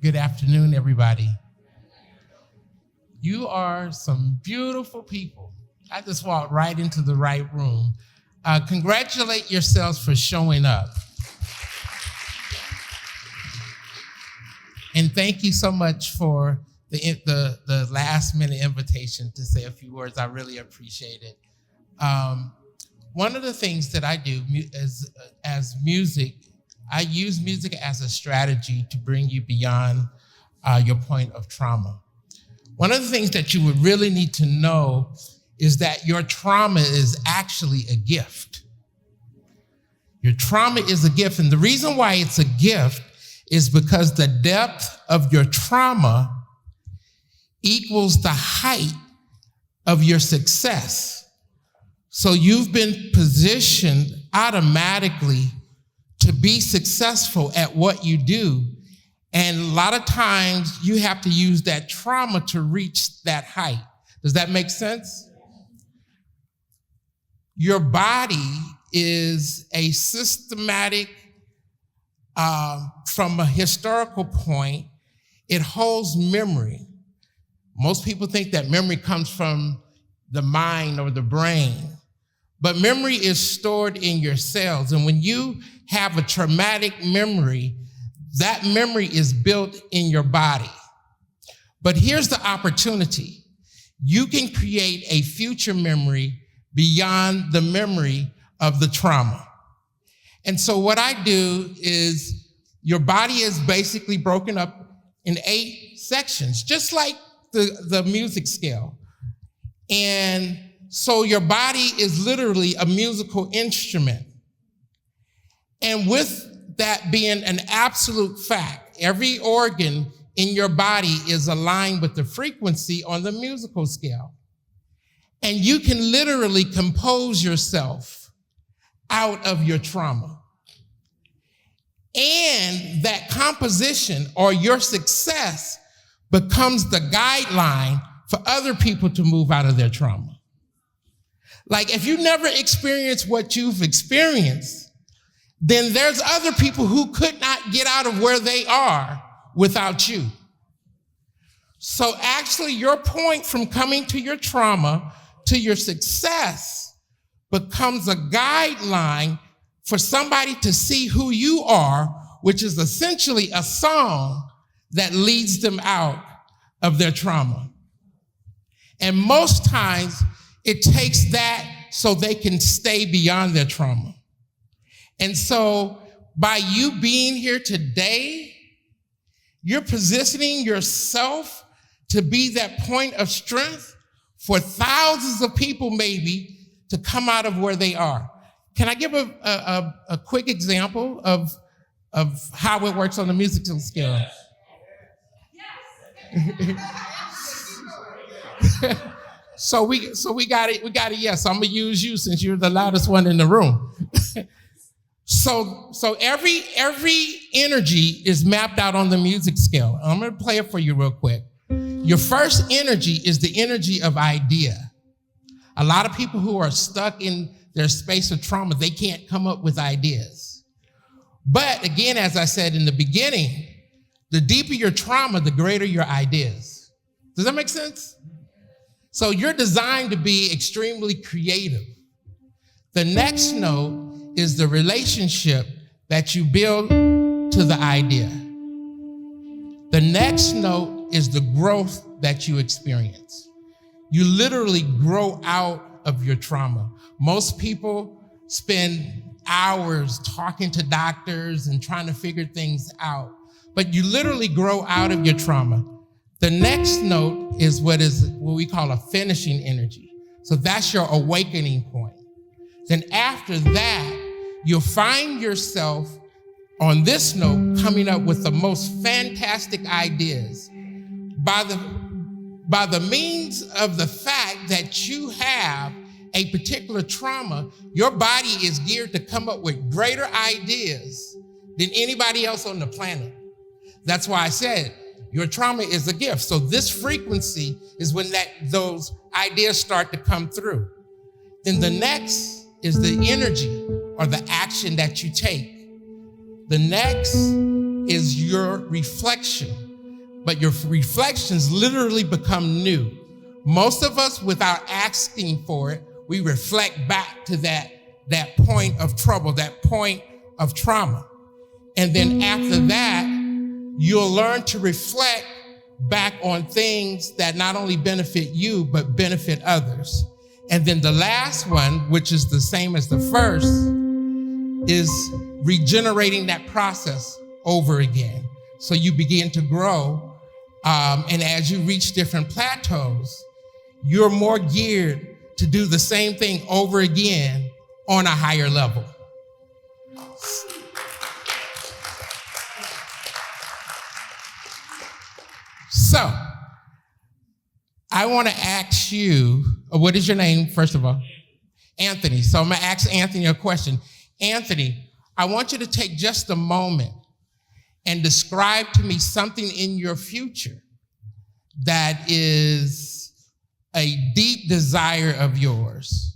Good afternoon, everybody. You are some beautiful people. I just walked right into the right room. Congratulate yourselves for showing up. And thank you so much for the last minute invitation to say a few words. I really appreciate it. One of the things that I do as music, I use music as a strategy to bring you beyond your point of trauma. One of the things that you would really need to know is that your trauma is actually a gift. Your trauma is a gift, and the reason why it's a gift is because the depth of your trauma equals the height of your success. So you've been positioned automatically to be successful at what you do. And a lot of times you have to use that trauma to reach that height. Does that make sense? Your body is a systematic, from a historical point, it holds memory. Most people think that memory comes from the mind or the brain, but memory is stored in your cells. And when you have a traumatic memory, that memory is built in your body. But here's the opportunity. You can create a future memory beyond the memory of the trauma. And so what I do is your body is basically broken up in 8 sections, just like the music scale. And so your body is literally a musical instrument. And with that being an absolute fact, every organ in your body is aligned with the frequency on the musical scale. And you can literally compose yourself out of your trauma. And that composition or your success becomes the guideline for other people to move out of their trauma. Like if you never experienced what you've experienced, then there's other people who could not get out of where they are without you. So actually your point from coming to your trauma to your success becomes a guideline for somebody to see who you are, which is essentially a song that leads them out of their trauma. And most times it takes that so they can stay beyond their trauma. And so by you being here today, you're positioning yourself to be that point of strength for thousands of people maybe to come out of where they are. Can I give a quick example of how it works on the musical scale? Yes. So we got it. Yes, I'm gonna use you since you're the loudest one in the room. So every energy is mapped out on the music scale. I'm gonna play it for you real quick. Your first energy is the energy of idea. A lot of people who are stuck in their space of trauma, they can't come up with ideas. But again, as I said in the beginning, the deeper your trauma, the greater your ideas. Does that make sense? So you're designed to be extremely creative. The next note is the relationship that you build to the idea. The next note is the growth that you experience. You literally grow out of your trauma. Most people spend hours talking to doctors and trying to figure things out, but you literally grow out of your trauma. The next note is what we call a finishing energy. So that's your awakening point. Then after that, you'll find yourself on this note coming up with the most fantastic ideas by the means of the fact that you have a particular trauma. Your body is geared to come up with greater ideas than anybody else on the planet. That's why I said your trauma is a gift. So this frequency is when those ideas start to come through. Then the next is the energy or the action that you take. The next is your reflection. but your reflections literally become new. Most of us, without asking for it, we reflect back to that point of trouble, that point of trauma. And then after that, you'll learn to reflect back on things that not only benefit you, but benefit others. And then the last one, which is the same as the first, is regenerating that process over again. So you begin to grow, and as you reach different plateaus, you're more geared to do the same thing over again on a higher level. So, I want to ask you, what is your name, first of all? Anthony. So I'm going to ask Anthony a question. Anthony, I want you to take just a moment and describe to me something in your future that is a deep desire of yours.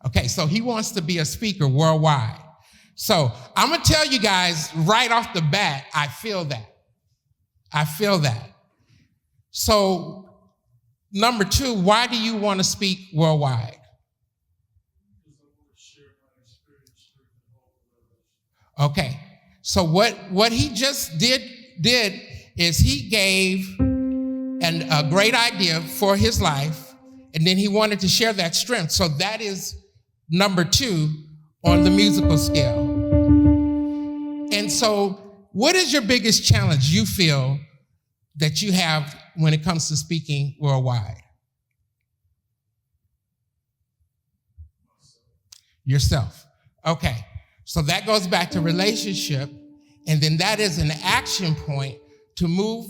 Okay, so he wants to be a speaker worldwide. So I'm going to tell you guys right off the bat, I feel that. I feel that. So, number two, why do you want to speak worldwide? Okay, so what he just did is he gave a great idea for his life, and then he wanted to share that strength. So that is number two on the musical scale. And so what is your biggest challenge you feel that you have when it comes to speaking worldwide? Yourself. Okay. So that goes back to relationship, and then that is an action point to move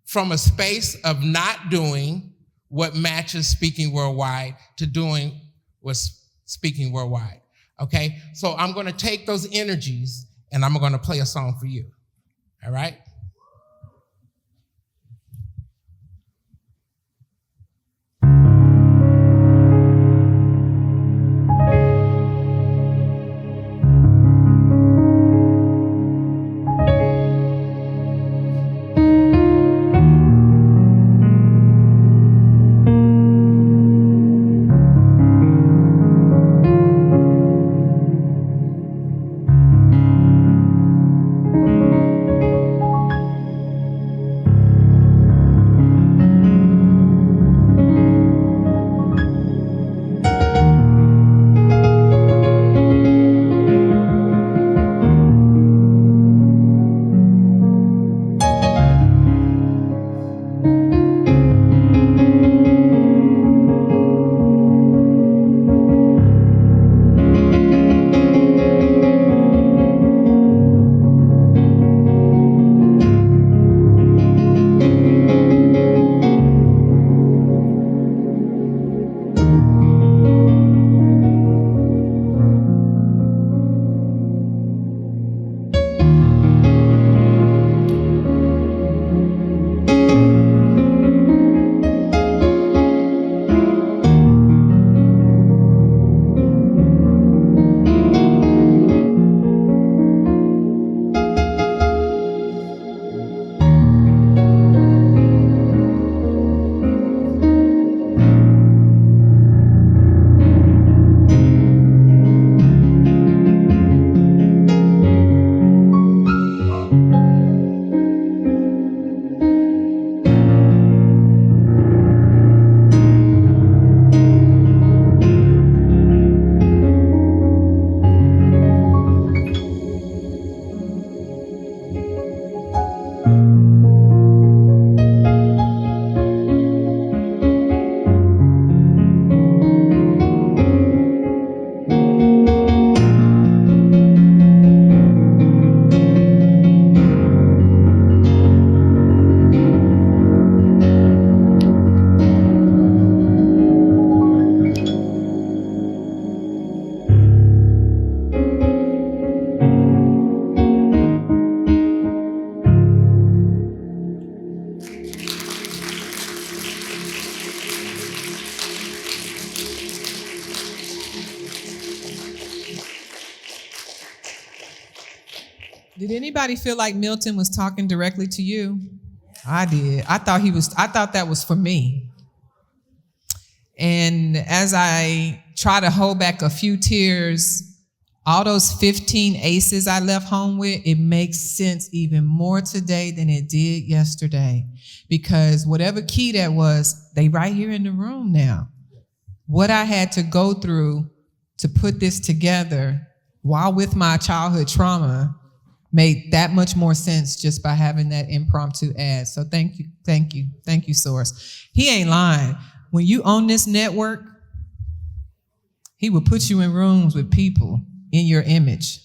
from a space of not doing what matches speaking worldwide to doing what's speaking worldwide. Okay? So I'm going to take those energies and I'm going to play a song for you. All right? Did anybody feel like Milton was talking directly to you? I did. I thought that was for me. And as I try to hold back a few tears, all those 15 aces I left home with, it makes sense even more today than it did yesterday. Because whatever key that was, they right here in the room now. What I had to go through to put this together while with my childhood trauma made that much more sense just by having that impromptu ad. So thank you, Source. He ain't lying. When you own this network, he will put you in rooms with people in your image.